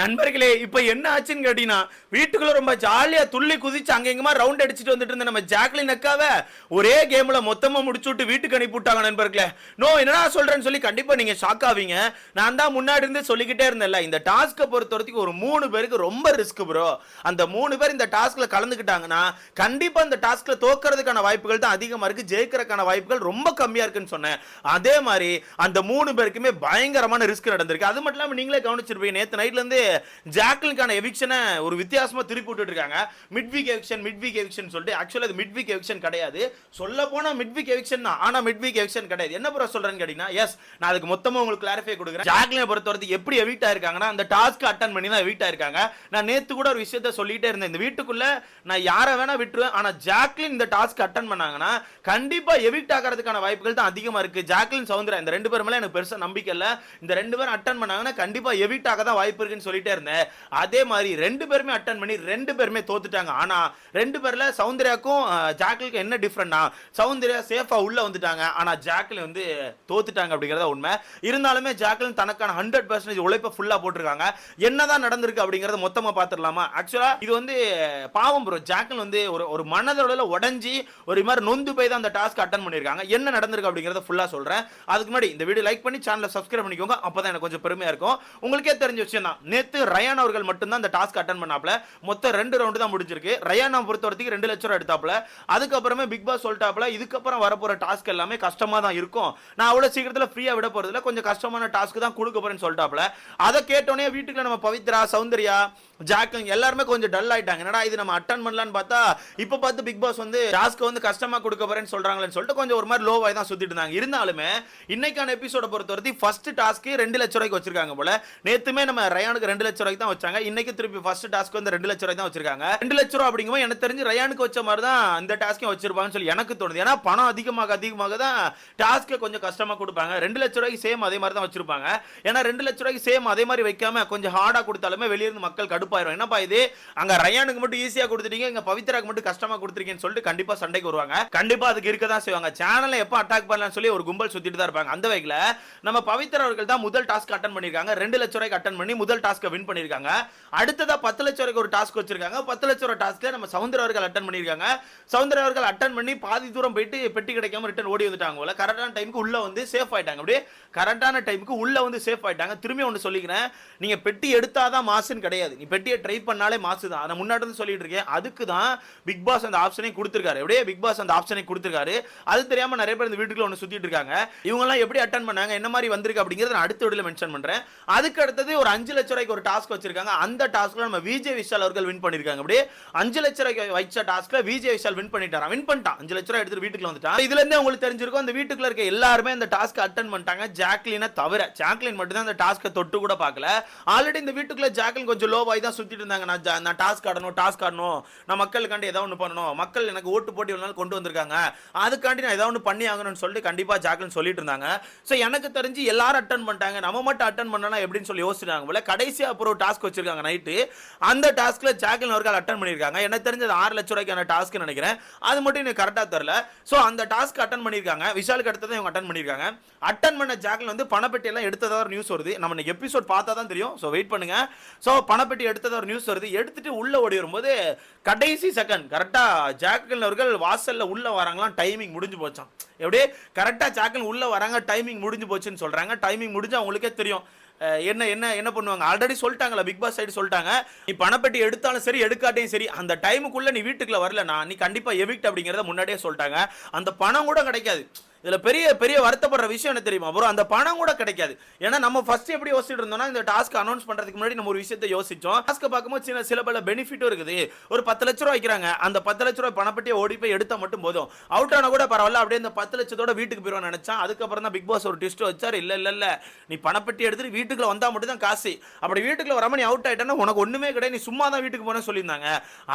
நண்பர்களே, இப்ப என்ன ஆச்சுன்னு கேட்டீங்கன்னா, வீட்டுக்குள்ள ரொம்ப ஜாலியா துள்ளி குதிச்சு அங்க எங்கமா ரவுண்ட் அடிச்சுட்டு வந்துட்டு இருந்த நம்ம ஜாக்லின் அக்காவை ஒரே கேம்ல மொத்தமா முடிச்சு விட்டு வீட்டுக்கு அனுப்பி விட்டாங்க நண்பர்களே. நோ, என்னடா சொல்றேன்னு சொல்லி கண்டிப்பா நீங்க ஷாக் ஆவீங்க. நான் தான் முன்னாடி இருந்து சொல்லிக்கிட்டே இருந்தேன்ல, இந்த டாஸ்க்கை பொறுத்த வரைக்கும் ஒரு 3 பேருக்கு ரொம்ப ரிஸ்க் ப்ரோ. அந்த 3 பேர் இந்த டாஸ்க்ல கலந்துக்கிட்டாங்கன்னா கண்டிப்பா இந்த டாஸ்க்ல தோக்கிறதுக்கான வாய்ப்புகள் தான் அதிகமா இருக்கு, ஜெயிக்கிறதுக்கான வாய்ப்புகள் ரொம்ப கம்மியா இருக்குன்னு சொன்னேன். அதே மாதிரி அந்த 3 பேருக்குமே பயங்கரமான ரிஸ்க் நடந்திருக்கு. அது மட்டும் இல்லாம நீங்களே கவனிச்சிருப்பீங்க, நேத்து நைட்ல இருந்து ஜாக்லினுக்கான எவிக்ஷனை ஒரு வித்தியாசமா திருப்பி விட்டுட்டு இருக்காங்க. மிட் வீக் எவிக்ஷன் சொல்லிட்டு ஆக்சுவலா அது மிட் வீக் எவிக்ஷன் கிடையாது. சொல்ல போனா மிட் வீக் எவிக்ஷன் தான், ஆனா மிட் வீக் எவிக்ஷன் கிடையாது. என்ன ப்ரோ சொல்றேன்னு கேட்டீங்கன்னா, எஸ் நான் அதுக்கு மொத்தமா உங்களுக்கு கிளாரிஃபை கொடுக்குறேன். ஜாக்லினை பொறுத்தவரைக்கும் எப்படி எவிக்ட் ஆயிருக்காங்கன்னா, அந்த டாஸ்க் அட்டன் பண்ணி தான் எவிக்ட் ஆயிருக்காங்க. நான் நேத்து கூட ஒரு விஷயத்தை சொல்லிட்டே இருந்தேன், இந்த வீட்டுக்குள்ள நான் யாரை வேணா விட்டுருவேன், ஆனா ஜாக்லின் இந்த டாஸ்க் அட்டன் பண்ணாங்கன்னா கண்டிப்பா எவிக்ட் ஆகிறதுக்கான வாய்ப்புகள் தான் அதிகமா இருக்கு. ஜாக்லின் சௌந்தர்யா இந்த 2 பேர் மேல எனக்கு பெருசா நம்பிக்கை இல்ல. இந்த 2 பேரும் அட்டன் பண்ணாங்கன்னா கண்டிப்பா எவிக்ட் ஆக தான் வாய்ப்பு இருக்குன்னு சொல்லிட்டே இருந்தேன். அதே மாதிரி 2 பேருமே அட்டன் பண்ணி 2 பேருமே தோத்துட்டாங்க. ஆனா 2 பேர்ல சௌந்தர்யாக்கும் ஜாக்லினுக்கும் என்ன டிஃபரண்ட்னா, சௌந்தர்யா சேஃபா உள்ள வந்துட்டாங்க, ஆனா ஜாக்லின் வந்து தோத்துட்டாங்க அப்படிங்கறத உண்மை. இருந்தாலுமே ஜாக்லின் தனக்கான 100% உழைப்பை ஃபுல்லா போட்டுருக்காங்க. என்னதான் நடந்திருக்கு அப்படிங்கறத மொத்தமா பாத்துடலாமா? ஆக்சுவலா இது வந்து பாவம் ப்ரோ. ஜாக்லின் வந்து ஒரு மனதோட உடைஞ்சி ஒரு மாதிரி நொந்து போய் தான் அந்த டாஸ்க் அட்டன் பண்ணிருக்காங்க. என்ன நடந்திருக்கு அப்படிங்கறத ஃபுல்லா சொல்றேன். அதுக்கு முன்னாடி இந்த வீடியோ லைக் பண்ணி சேனலை சப்ஸ்கிரைப் பண்ணிக்கோங்க, அப்பதான் எனக்கு கொஞ்சம் பெருமையா இருக்கும். உங்களுக்கே தெரிஞ்ச விஷயம் தான், நேத்து ரயான் அவர்கள் மட்டும் தான் இந்த டாஸ்க் அட்டன் பண்ணாப்ல. மொத்தம் 2 ரவுண்ட் தான் முடிஞ்சிருக்கு. ரயான் பொறுத்த வரைக்கும் 2 லட்சம் ரூபாய் எடுத்தாப்ல. அதுக்கப்புறமே பிக் பாஸ் சொல்லிட்டாப்ல, இதுக்கப்புறம் வரப்போற டாஸ்க் எல்லாமே கஷ்டமா தான் இருக்கும், நான் அவ்வளவு சீக்கிரத்துல ஃப்ரீயா விட போறதுல கொஞ்சம் கஷ்டமான டாஸ்க் தான் கொடுக்க போறேன்னு சொல்லிட்டாப்ல. அதை கேட்டோன்னே வீட்டுக்குள்ள நம்ம பவித்ரா, சௌந்தர்யா, ஜாக்லின் எல்லாருமே கொஞ்சம் டல் ஆயிட்டாங்க. என்னடா இது நம்ம அட்டன் பண்ணலாம்னு பார்த்தா இப்ப பார்த்து பிக் பாஸ் வந்து டாஸ்க் வந்து கஷ்டமா கொடுக்க போறேன்னு சொல்றாங்களேன்னு சொல்லிட்டு கொஞ்சம் ஒரு மாதிரி லோவாய் தான் சுத்திட்டு இருந்தாங்க. இருந்தாலுமே இன்னைக்கான எபிசோட பொறுத்தவரைக்கும் ஃபர்ஸ்ட் டாஸ்க் 2 லட்சம் ரூபாய்க்கு வச்சிருக்காங்க போல. நேத்துமே நம்ம ரயானுக்கு 2 லட்சம் ரூபாய்க்கு தான் வச்சாங்க. இன்னைக்கு திருப்பி ஃபர்ஸ்ட் டாஸ்க் வந்து 2 லட்சம் ரூபாய் தான் வச்சிருக்காங்க. 2 லட்சம் ரூபாய் அப்படிங்கும்போது எனக்கு தெரிஞ்சு ரயானுக்கு வச்ச மாதிரி தான் இந்த டாஸ்க்கையும் வச்சிருப்பாங்கன்னு சொல்லி எனக்கு தோணுது. ஏன்னா பணம் அதிகமாக தான் டாஸ்க்கை கொஞ்சம் கஷ்டமா கொடுப்பாங்க. 2 லட்சம் ரூபாய்க்கு சேம் அதே மாதிரி தான் வச்சிருப்பாங்க. ஏன்னா 2 லட்சம் ரூபாய்க்கு சேம் அதே மாதிரி வைக்காம கொஞ்சம் ஹார்டா கொடுத்தாலுமே வெளியிருந்து மக்கள் கடுப்பாயிரும். என்னப்பா இது, அங்க ரயானுக்கு மட்டும் ஈஸியா கொடுத்துட்டீங்க, இங்க பவித்ராக்கு மட்டும் கஷ்டமா கொடுத்துருக்கீங்கன்னு சொல்லிட்டு கண்டிப்பா சண்டைக்கு வருவாங்க. கண்டிப்பா அதுக்கு இருக்க தான் செய்வாங்க. சேனலை எப்ப அட்டாக் பண்ணலாம்னு சொல்லி ஒரு கும்பல் சுத்திட்டு தான் இருப்பாங்க. அந்த வகையில நம்ம பவித்ரா அவர்கள் தான் முதல் டாஸ்க் அட்டன் பண்ணிருக்காங்க. 2 லட்சம் ரூபாய்க்கு அட்டன் பண்ணி முதல் டாஸ்க்கை வின் பண்ணிருக்காங்க. அடுத்ததா 10 லட்சம் ரூபாய்க்கு ஒரு டாஸ்க் வச்சிருக்காங்க. 10 லட்சம் ரூபாய் டாஸ்க்ல நம்ம சௌந்தர்யா அவர்கள் அட்டன் பண்ணிருக்காங்க. சௌந்தர்யா அவர்கள் அட்டன் பண்ணி பாதி தூரம் போயிட்டு பெட்டி கிடைக்காம ரிட்டர்ன் ஓடி வந்துட்டாங்க போல. கரெக்டான டைமுக்கு உள்ள வந்து சேஃப் ஆயிட்டாங்க. அப்படியே கரெக்டான டைமுக்கு உள்ள வந்து சேஃப் ஆயிட்டாங்க. திரும்பி ஒன்று சொல்லிக்கிறேன், நீங்க பெட்டி எடுத்தாதான் மாசுன்னு கிடையாது, நீ பெட்டியை ட்ரை பண்ணாலே மாசு தான். நான் முன்னாடி இருந்து சொல்லிட்டு இருக்கேன், அதுக்கு தான் பிக் பாஸ் அந்த ஆப்ஷனை கொடுத்திருக்காரு. அப்படியே பிக் பாஸ் அந்த ஆப்ஷனை கொடுத்திருக்காரு. அது தெரியாம நிறைய பேர் இந்த வீட்டுக்குள்ள ஒன்று சுத்திட்டு இருக்காங்க. இவங்க எல்லாம் எப்படி அட்டன் பண்ணாங்க, என்ன மாதிரி வந்திருக்கு அப்படிங்கறத நான் அடுத்த வீடியோல மென்ஷன் பண்றேன். அதுக்கு அடுத்தது ஒரு 5 லட்சம் ரூபாய்க்கு ஒரு டாஸ்க் வச்சிருக்காங்க. அந்த டாஸ்க்ல நம்ம விஜய் விஷால் அவர்கள் வின் பண்ணிருக்காங்க. அப்படியே 5 லட்சம் ரூபாய்க்கு வச்ச டாஸ்க்ல விஜய் விஷால் வின் பண்ணிட்டாராம். வின் பண்ணிட்டான், 5 லட்சம் ரூபாய் எடுத்து வீட்டுக்குள்ள வந்துட்டான். இதுல இருந்தே உங்களுக்கு தெரிஞ்சிருக்கும், அந்த வீட்டுக்குள்ள இருக்க எல்லாருமே இந்த டாஸ்க் அட்டன் பண்ணிட்டாங்க, ஜாக்லினை தவிர. ஜாக்லின் மட்டும் தான் அந்த டாஸ்க்கை தொட்டு கூட பார்க்கல. ஆல்ரெடி இந்த வீட்டுக்குள்ள ஜாக்லின் கொஞ்சம் லோவாய் தான் சுத்திட்டு இருந்தாங்க. நான் டாஸ்க் ஆடணும், நான் மக்களுக்காண்டி ஏதாவது ஒன்று பண்ணணும், மக்கள் எனக்கு ஓட்டு போட்டி ஒரு நாள் கொண்டு வந்திருக்காங்க, அதுக்காண்டி நான் ஏதாவது ஒன்று பண்ணி ஆகணும்னு சொல்லிட்டு கண்டிப்பா ஜாக்லின் சொல்லிட்டு இருந்தாங்க. ஸோ எனக்கு தெரிஞ்சு எல்லாரும் அட்டன் பண்ணிட்டாங்க, நம்ம மட்டும் அட்டன் பண்ணனா எப்படின்னு சொல்லி யோசிச்சாங்க போல. கடைசியா அப்புறம் டாஸ்க் வச்சிருக்காங்க நைட்டு. அந்த டாஸ்க்ல ஜாக்லின் அவர்கள் அட்டன் பண்ணிருக்காங்க. எனக்கு தெரிஞ்சது 6 லட்சம் ரூபாய்க்கான டாஸ்க் நினைக்கிறேன், அது மட்டும் எனக்கு கரெக்டா தெரியல. ஸோ அந்த டாஸ்க் அட்டன் பண்ணிருக்காங்க. விஷாலுக்கு அடுத்தது இவங்க அட்டன் பண்ணிருக்காங்க. அட்டன் பண்ண ஜாக்லின் வந்து பணப்பெட்டி எல்லாம் எடுத்ததா ஒரு நியூஸ் வருது. நம்ம இன்னைக்கு எபிசோட் பார்த்தா தான் தெரியும், ஸோ வெயிட் பண்ணுங்க. ஸோ பணப்பெட்டி எடுத்ததா ஒரு நியூஸ் வருது. எடுத்துட்டு உள்ள ஓடி வரும்போது கடைசி செகண்ட் கரெக்டா ஜாக்லின் அவர்கள் வாசல்ல உள்ள வராங்களாம், டைமிங் முடிஞ்சு போச்சான். எப்படியே கரெக்டா ஜாக்லின் உள்ள வராங்க, டைமிங் முடிஞ்சு போச்சுன்னு சொல்றாங்க. டைமிங் முடிஞ்சு அவங்களுக்கே தெரியும் என்ன பண்ணுவாங்க. ஆல்ரெடி சொல்லிட்டாங்களா, பிக் பாஸ் சைடு சொல்லிட்டாங்க, நீ பணப்பெட்டி எடுத்தாலும் சரி எடுக்காட்டையும் சரி அந்த டைமுக்குள்ள நீ வீட்டுக்குள்ள வரலனா நீ கண்டிப்பா எவிக்ட் அப்படிங்கறத முன்னாடியே சொல்லிட்டாங்க. அந்த பணம் கூட கிடைக்காது. இதுல பெரிய பெரிய வருத்தப்படுற விஷயம் என்ன தெரியுமா ப்ரோ, அந்த பணம் கூட கிடைக்காது. ஏன்னா நம்ம ஃபர்ஸ்ட் எப்படி யோசிச்சுட்டு இருந்தோம்னா, இந்த டாஸ்க் அனௌன்ஸ் பண்றதுக்கு முன்னாடி நம்ம ஒரு விஷயத்தை யோசிச்சோம். டாஸ்க் பார்க்கும்போது சில பல பெனிஃபிட்டும் இருக்குது. ஒரு 10 லட்சம் ரூபாய் வைக்கிறாங்க, அந்த 10 லட்சம் ரூபாய் பணப்பட்டியை ஓடி போய் எடுத்தா மட்டும் போதும், அவுட் ஆனா கூட பரவாயில்ல, அப்படியே இந்த 10 லட்சத்தோட வீட்டுக்கு போயிடுவான்னு நினைச்சான். அதுக்கப்புறம் தான் பிக் பாஸ் ஒரு ட்விஸ்ட் வச்சாரு. இல்ல நீ பணப்பட்டி எடுத்துட்டு வீட்டுக்குள்ள வந்தா மட்டும் தான் காசு, அப்படி வீட்டுக்குள்ள வராம நீ அவுட் ஆயிட்டா உனக்கு ஒண்ணுமே கிடையாது, நீ சும்மா தான் வீட்டுக்கு போன சொல்லியிருந்தாங்க.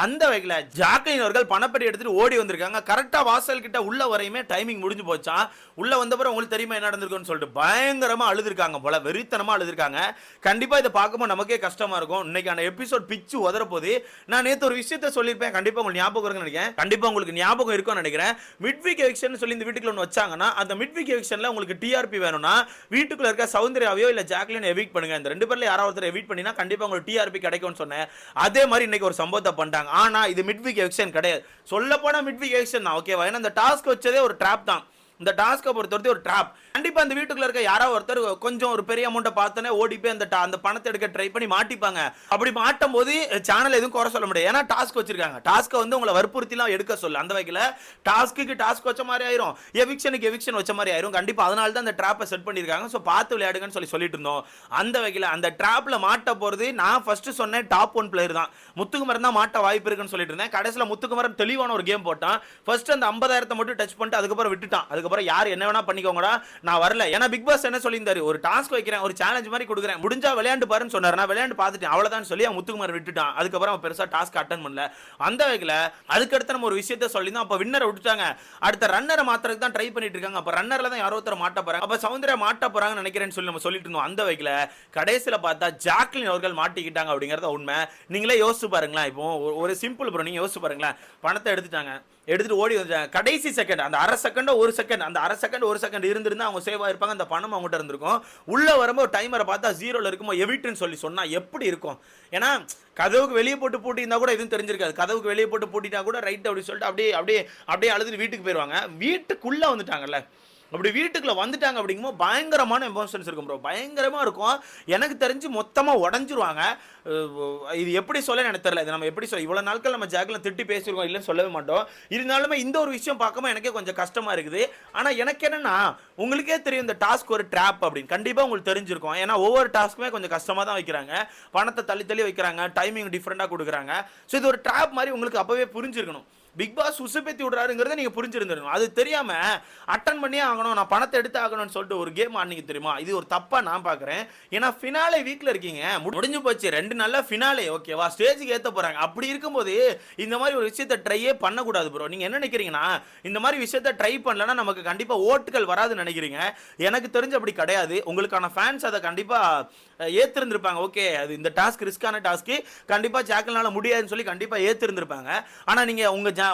அந்த வகையில ஜாக்லின் அவர்கள் பணப்பட்டி எடுத்துட்டு ஓடி வந்திருக்காங்க. கரெக்டா வாசல் கிட்ட உள்ள வரையுமே டைமிங் முடிஞ்சு போச்சா. பார்த்தீங்கன்னா உள்ள வந்தப்பறம் உங்களுக்கு தெரியுமா என்ன நடந்திருக்குன்னு சொல்லிட்டு பயங்கரமா அழுதுருக்காங்க போல, வெறித்தனமா அழுதுருக்காங்க. கண்டிப்பா இதை பார்க்கும்போது நமக்கே கஷ்டமா இருக்கும். இன்னைக்கான எபிசோட் பிச்சு உதற போது. நான் நேற்று ஒரு விஷயத்த சொல்லியிருப்பேன், கண்டிப்பா உங்களுக்கு ஞாபகம் இருக்குன்னு நினைக்கிறேன். கண்டிப்பா உங்களுக்கு ஞாபகம் இருக்கும்னு நினைக்கிறேன். மிட் வீக் எவிக்ஷன் சொல்லி இந்த வீட்டுக்குள்ள ஒன்று வச்சாங்கன்னா அந்த மிட் வீக் எவிக்ஷன்ல உங்களுக்கு டிஆர்பி வேணும்னா வீட்டுக்குள்ள இருக்க சௌந்தர்யாவையோ இல்ல ஜாக்லின் எவிக்ட் பண்ணுங்க. இந்த ரெண்டு பேர்ல யாராவது ஒருத்தர் எவிக்ட் பண்ணினா கண்டிப்பா உங்களுக்கு டிஆர்பி கிடைக்கும்னு சொன்னேன். அதே மாதிரி இன்னைக்கு ஒரு சம்பவத்தை பண்ணிட்டாங்க. ஆனா இது மிட் வீக் எவிக்ஷன் கிடையாது. சொல்ல போனா மிட் வீக் எவிக்ஷன் தான், ஓகேவா? ஏன்னா இந்த டாஸ்க் வச்சதே ஒரு ட்ராப் தான். இந்த டாஸ்கை பொறுத்தவரை ஒரு ட்ராப். கண்டிப்பா அந்த வீட்டுக்குள்ள இருக்க யாராவது ஒருத்தர் கொஞ்சம் ஒரு பெரிய அமௌண்ட்டை பார்த்தோன்னே ஓடி போய் அந்த பணத்தை எடுக்க ட்ரை பண்ணி மாட்டிப்பாங்க. அப்படி மாட்டும் போது சேனல் எதுவும் குறை சொல்ல முடியாது. ஏன்னா டாஸ்க் வச்சிருக்காங்க. டாஸ்க்கை வந்து உங்களை வற்புறுத்திலாம் எடுக்க சொல்ல. அந்த வகையில் டாஸ்க்கு டாஸ்க் வச்ச மாதிரி ஆயிரும், எவிக்ஷனுக்கு எவிக்ஷன் வச்ச மாதிரி ஆயிரும். கண்டிப்பா அதனால தான் அந்த ட்ராப்பை செட் பண்ணியிருக்காங்க. ஸோ பார்த்து விளையாடுங்கன்னு சொல்லிட்டு இருந்தோம். அந்த வகையில் அந்த ட்ராப்ல மாட்ட போறது நான் ஃபர்ஸ்ட் சொன்னேன் டாப் 1 பிளேயர் தான். முத்துக்குமரன் தான் மாட்ட வாய்ப்பு இருக்குன்னு சொல்லிட்டு இருந்தேன். கடைசியில் முத்துக்குமரன் தெளிவான ஒரு கேம் போட்டான். ஃபர்ஸ்ட் அந்த 50,000 மட்டும் டச் பண்ணிட்டு அதுக்கப்புறம் விட்டுட்டான். அதுக்கப்புறம் யார் என்ன வேணா பண்ணிக்கோங்கடா, நான் வரல. ஏன்னா பிக் பாஸ் என்ன சொல்லியிருந்தாரு, ஒரு டாஸ்க் வைக்கிறேன், ஒரு சேலஞ்ச் மாதிரி கொடுக்குறேன், முடிஞ்சா விளையாண்டு பாருன்னு சொன்னார். நான் விளையாண்டு பார்த்துட்டேன், அவ்வளவுதான் சொல்லி அவன் முத்துக்குமார் விட்டுட்டான். அதுக்கப்புறம் அவன் பெருசா டாஸ்க் அட்டன் பண்ணல. அந்த வகையில் அதுக்கடுத்து நம்ம ஒரு விஷயத்த சொல்லியிருந்தோம். அப்போ வின்னரை விட்டுட்டாங்க. அடுத்த ரன்னரை மாத்திரக்கு தான் ட்ரை பண்ணிட்டு இருக்காங்க. அப்போ ரன்னர்ல தான் யாரோ ஒருத்தர் மாட்ட போறாங்க. அப்போ சௌந்தர்யா மாட்ட போறாங்கன்னு நினைக்கிறேன்னு சொல்லி நம்ம சொல்லிட்டு இருந்தோம். அந்த வகையில் கடைசியில் பார்த்தா ஜாக்லின் அவர்கள் மாட்டிக்கிட்டாங்க அப்படிங்கறத உண்மை. நீங்களே யோசிச்சு பாருங்களேன். இப்போ ஒரு சிம்பிள் ப்ரோ, நீங்க யோசிச்சு பாருங்களேன். பணத்தை எடுத்துட்டு ஓடி வந்துட்டாங்க. கடைசி செகண்ட், அந்த அரை செகண்டோ ஒரு செகண்ட், அந்த அரை செகண்ட் ஒரு செகண்ட் இருந்திருந்தா அவங்க சேவ் ஆயிருப்பாங்க. அந்த பணம் அவங்ககிட்ட இருந்திருக்கும். உள்ள வரும்போது டைமரை பார்த்தா ஜீரோல இருக்குமோ எவிட்னு சொல்லி சொன்னா எப்படி இருக்கும்? ஏன்னா கதவுக்கு வெளியே போட்டு பூட்டியிருந்தா கூட எதுவும் தெரிஞ்சிருக்காது. கதவுக்கு வெளியே போட்டு பூட்டிட்டா கூட ரைட் அப்படி சொல்லிட்டு அப்படியே அழுதுட்டு வீட்டுக்கு போயிடுவாங்க. வீட்டுக்குள்ள வந்துட்டாங்கல்ல, அப்படி வீட்டுக்குள்ள வந்துட்டாங்க அப்படிங்கும்போது பயங்கரமான எமோஷன்ஸ் இருக்கும் ப்ரோ, பயங்கரமா இருக்கும். எனக்கு தெரிஞ்சு மொத்தமா உடஞ்சிருவாங்க. இது எப்படி சொல்ல எனக்கு தெரியல. இது நம்ம எப்படி சொல்ல, இவ்வளவு நாட்கள் நம்ம ஜாக்லின் திட்டி பேசியிருக்கோம், இல்லைன்னு சொல்லவே மாட்டோம். இருந்தாலுமே இந்த ஒரு விஷயம் பார்க்கும்போது எனக்கே கொஞ்சம் கஷ்டமா இருக்குது. ஆனா எனக்கு என்னன்னா, உங்களுக்கே தெரியும் இந்த டாஸ்க் ஒரு ட்ராப் அப்படின்னு கண்டிப்பா உங்களுக்கு தெரிஞ்சிருக்கும். ஏன்னா ஒவ்வொரு டாஸ்க்குமே கொஞ்சம் கஷ்டமா தான் வைக்கிறாங்க. பணத்தை தள்ளி வைக்கிறாங்க, டைமிங் டிஃப்ரெண்டா கொடுக்குறாங்க. ஸோ இது ஒரு ட்ராப் மாதிரி உங்களுக்கு அப்பவே புரிஞ்சிருக்கணும். பிக் பாஸ் உசுப்பேத்தி விடுறாருங்கிறத நீங்க புரிஞ்சிருந்துருக்கணும். அது தெரியாம அட்டன் பண்ணியே ஆகணும், நான் பணத்தை எடுத்து ஆகணும்னு சொல்லிட்டு ஒரு கேம் ஆடினீங்க தெரியுமா? இது ஒரு தப்பா நான் பாக்குறேன். ஏன்னா ஃபினாலே வீக்ல இருக்கீங்க, முடிஞ்சு போச்சு. 2 நாள்ல ஃபினாலே, ஓகேவா? ஸ்டேஜுக்கு ஏத்த போறாங்க. அப்படி இருக்கும்போது இந்த மாதிரி ஒரு விஷயத்தை ட்ரையே பண்ணக்கூடாது ப்ரோ. நீங்க என்ன நினைக்கிறீங்கன்னா, இந்த மாதிரி விஷயத்தை ட்ரை பண்ணலன்னா நமக்கு கண்டிப்பா ஓட்டுகள் வராதுன்னு நினைக்கிறீங்க. எனக்கு தெரிஞ்சு அப்படி கிடையாது. உங்களுக்கான ஃபேன்ஸ் அதை கண்டிப்பா ஏத்திருந்திருப்பாங்க. ஓகே, அது இந்த டாஸ்க் ரிஸ்கான டாஸ்க், கண்டிப்பா ஜாக்கல்னால முடியாதுன்னு சொல்லி கண்டிப்பா ஏத்திருந்திருப்பாங்க. ஆனா நீங்க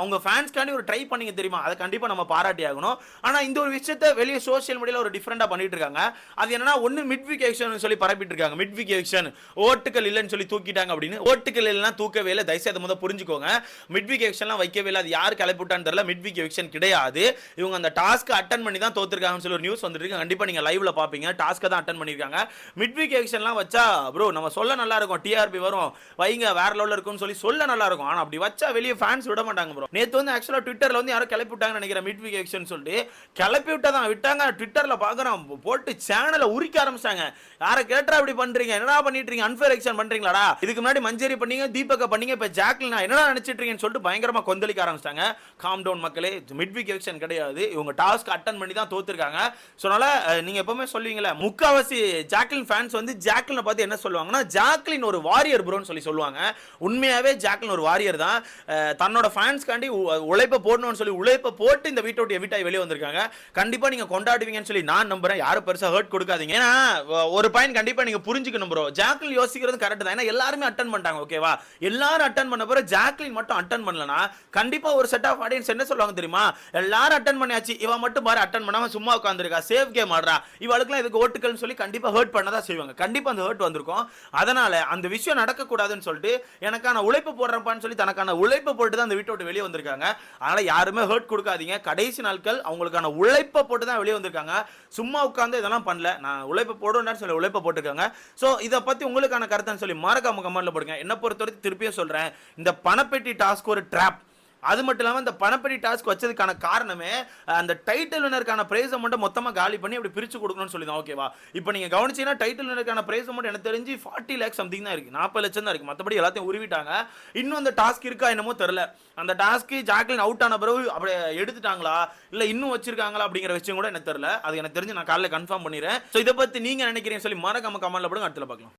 உங்க ஃபேன்ஸ்காண்டி ஒரு ட்ரை பண்ணீங்க தெரியுமா? அதை கண்டிப்பா நம்ம பாராட்டி ஆகணும். ஆனா இந்த ஒரு விஷயத்தை வெளியே சோஷியல் மீடியால ஒரு டிஃபரெண்டா பண்ணிட்டு இருக்காங்க. அது என்னன்னா, ஒன்னு மிட் வீக் எவிக்ஷன் சொல்லி பரப்பிட்டு இருக்காங்க. மிட் வீக் எவிக்ஷன் ஓட்டுகள் இல்லைன்னு சொல்லி தூக்கிட்டாங்க அப்படின்னு. ஓட்டுகள் இல்லைன்னா தூக்கவே இல்லை. தயவுசெய்து முதல்ல புரிஞ்சுக்கோங்க. மிட் வீக் எவிக்ஷன்லாம் வைக்கவே இல்லை. அது யார் கிளப்பிட்டான்னு தெரியல. மிட் வீக் எவிக்ஷன் கிடையாது. இவங்க அந்த டாஸ்க் அட்டன் பண்ணி தான் தோத்துருக்காங்கன்னு சொல்லி ஒரு நியூஸ் வந்துட்டு இருக்கு. கண்டிப்பா நீங்க லைவ்ல பாப்பீங்க. டாஸ்க் தான் அட்டன் பண்ணிருக்காங்க. மிட் வீக் எவிக்ஷன்லாம் வச்சா ப்ரோ நம்ம சொல்ல நல்லா இருக்கும், டிஆர்பி வரும், வைங்க வேற லெவல்ல இருக்கும்னு சொல்லி சொல்ல நல்லா இருக்கும். ஆனா அப்படி வச்சா வெளியே ஃபேன்ஸ் விட மாட்டாங்க ப்ரோ. நேத்து வந்து ஆக்சுவலா ட்விட்டர்ல வந்து யாரோ கிளப்பி விட்டாங்கன்னு நினைக்கிறேன். மிட் வீக் எவிக்ஷன் சொல்லிட்டு கிளப்பி விட்டாதான் விட்டாங்க. ட்விட்டர்ல பாக்குறோம் போட்டு சேனலை உரிக்க ஆரம்பிச்சாங்க. யாரை கேட்டா இப்படி பண்றீங்க, என்னடா பண்ணிட்டு இருக்கீங்க, அன்ஃபேர் எக்ஷன் பண்றீங்களாடா? இதுக்கு முன்னாடி மஞ்சரி பண்ணீங்க, தீபக்க பண்ணீங்க, இப்ப ஜாக்லின் என்னடா நினைச்சிட்டு இருக்கீங்கன்னு சொல்லிட்டு பயங்கரமா கொந்தளிக்க ஆரம்பிச்சாங்க. காம் டவுன் மக்களே, மிட் வீக் எவிக்ஷன் கிடையாது. இவங்க டாஸ்க் அட்டன் பண்ணி தான் தோத்துருக்காங்க. சோ அதனால நீங்க எப்பவுமே சொல்லுவீங்களா, முக்காவாசி ஜாக்லின் ஃபேன்ஸ் வந்து ஜாக்லினை பார்த்து என்ன சொல்லுவாங்கன்னா, ஜாக்லின் ஒரு வாரியர் ப்ரோன்னு சொல்லி சொல்லுவாங்க. உண்மையாவே ஜாக்லின் ஒரு வாரியர் தான். தன்னோட ஃபேன்ஸ்காண்டி உழைப்ப போடணும்னு சொல்லி உழைப்ப போட்டு இந்த வீட்டை விட்டு எவிட்டாய் வெளியே வந்திருக்காங்க. கண்டிப்பா நீங்க கொண்டாடுவீங்கன்னு சொல்லி நான் நம்புறேன். யாரும் பெருசா ஹர்ட் கொடுக்காதீங்க. ஏன்னா ஒரு பாயிண்ட் கண்டிப்பா நீங்க புரிஞ்சுக்கணும் ப்ரோ. ஜாக்லின் யோசிக்கிறது கரெக்ட் தான். ஏன்னா எல்லாருமே அட்டன் பண்ணிட்டாங்க, ஓகேவா? எல்லாரும் அட்டன் பண்ண பிறகு ஜாக்லின் மட்டும் அட்டன் பண்ணலனா கண்டிப்பா ஒரு செட் ஆஃப் ஆடியன்ஸ் என்ன சொல்லுவாங்க தெரியுமா? எல்லாரும் அட்டன் பண்ணியாச்சு, இவ மட்டும் பாரு அட்டன் பண்ணாம சும்மா உட்கார்ந்திருக்கா, சேஃப் கேம் ஆடுறா, இவளுக்குலாம் இதுக்கு ஓட்டுகள்னு சொல்லி கண்டிப்பா ஹர்ட் பண்ணதான் செய்வாங்க. கண்டிப்பா அந்த ஹர்ட் வந்திருக்கும். அதனால அந்த விஷயம் நடக்கக்கூடாதுன்னு சொல்லிட்டு எனக்கான உழைப்பு போடுறப்பான்னு சொல்லி தனக்கான உழைப்பு போட்டு தான் அந்த வீட்டை விட்டு வெளியே வந்திருக்காங்க. அதனால யாருமே ஹர்ட் கொடுக்காதீங்க. கடைசி நாட்கள் அவங்களுக்கான உழைப்பை போட்டு தான் வெளியே வந்திருக்காங்க. சும்மா உட்கார்ந்து இதெல்லாம் பண்ணல. நான் உழைப்பு போடுவேன்னு சொல்லி உழைப்பை போட்டுருக்காங்க. ஸோ இதை பத்தி உங்களுக்கான கருத்துன்னு சொல்லி மறக்காம கமெண்ட்ல போடுங்க. என்ன பொறுத்தவரைக்கும் திருப்பியும் சொல்றேன், இந்த பணப்பெட்டி டாஸ்க் ஒரு ட்ராப். அது மட்டும் இல்லாமல் இந்த பணப்பெட்டி டாஸ்க் வச்சதுக்கான காரணமே அந்த டைட்டில் வினருக்கான பிரைஸ் அமௌண்ட்டை மொத்தமாக காலி பண்ணி அப்படி பிரித்து கொடுக்கணும்னு சொல்லி தான், ஓகேவா? இப்போ நீங்கள் கவனிச்சீங்கன்னா டைட்டில் வினருக்கான பிரைஸ் அமௌண்ட் எனக்கு தெரிஞ்சு 40 lakhs சம்திங் தான் இருக்குது, 40 லட்சம் தான் இருக்குது. மற்றபடி எல்லாத்தையும் உருவிட்டாங்க. இன்னும் அந்த டாஸ்க் இருக்கா என்னமோ தெரில. அந்த டாஸ்க்கு ஜாக்லின் அவுட் ஆன பிறகு அப்படி எடுத்துட்டாங்களா இல்லை இன்னும் வச்சிருக்காங்களா அப்படிங்கிற விஷயம் கூட எனக்கு தெரில. அது எனக்கு தெரிஞ்சு நான் காலையில் கன்ஃபார்ம் பண்ணிடுறேன். ஸோ இதை பற்றி நீங்கள் நினைக்கிறீங்கன்னு சொல்லி மறக்காம கமெண்ட்ல போடுங்க. அடுத்த பார்க்கலாம்.